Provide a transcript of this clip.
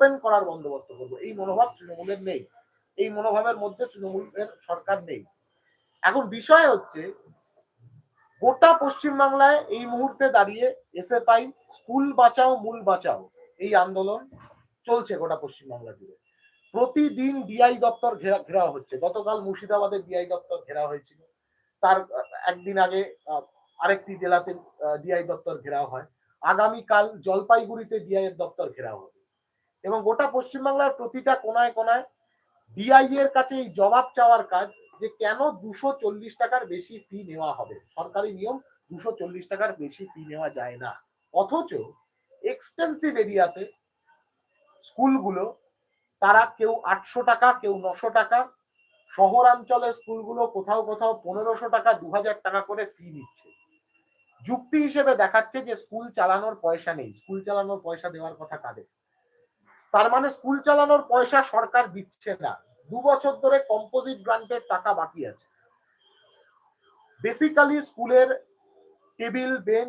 Suspend করার বন্দোবস্ত করবো, এই মনোভাব তৃণমূলের নেই। এই মনোভাবের মধ্যে তৃণমূলের সরকার নেই। এখন বিষয় হচ্ছে গোটা পশ্চিমবাংলায় এই মুহূর্তে দাঁড়িয়ে এসএফআই স্কুল বাঁচাও মূল বাঁচাও এই আন্দোলন চলছে গোটা পশ্চিমবাংলা জুড়ে। প্রতিদিন ডিআই দপ্তর ঘেরাও হচ্ছে। গতকাল মুর্শিদাবাদে ডিআই দপ্তর ঘেরাও হয়েছিল, তার একদিন আগে আরেকটি জেলাতে ডিআই দপ্তর ঘেরাও হয়, আগামীকাল জলপাইগুড়িতে ডিআই এর দপ্তর ঘেরাও হবে এবং গোটা পশ্চিমবাংলার প্রতিটা কোনায় কোনায় ডিআই এর কাছে এই জবাব চাওয়ার কাজ যে কেন 240 টাকার বেশি ফি নেওয়া হবে। সরকারি নিয়ম 240 টাকার বেশি ফি নেওয়া যায় না, অথচ এক্সটেন্সিভ এরিয়াতে স্কুলগুলো তারা কেউ 800 টাকা, কেউ 900 টাকা, শহরাঞ্চলের স্কুলগুলো কোথাও কোথাও 1500 টাকা, 2000 টাকা করে ফি নিচ্ছে। যুক্তি হিসেবে দেখাচ্ছে যে স্কুল চালানোর পয়সা নেই। স্কুল চালানোর পয়সা দেওয়ার কথা কাদের? তার মানে স্কুল চালানোর পয়সা সরকার দিচ্ছে না। 2 বছর ধরে কম্পোজিট গ্রান্টের টাকা বাকি আছে। বেসিক্যালি স্কুলের টেবিল, বেঞ্চ,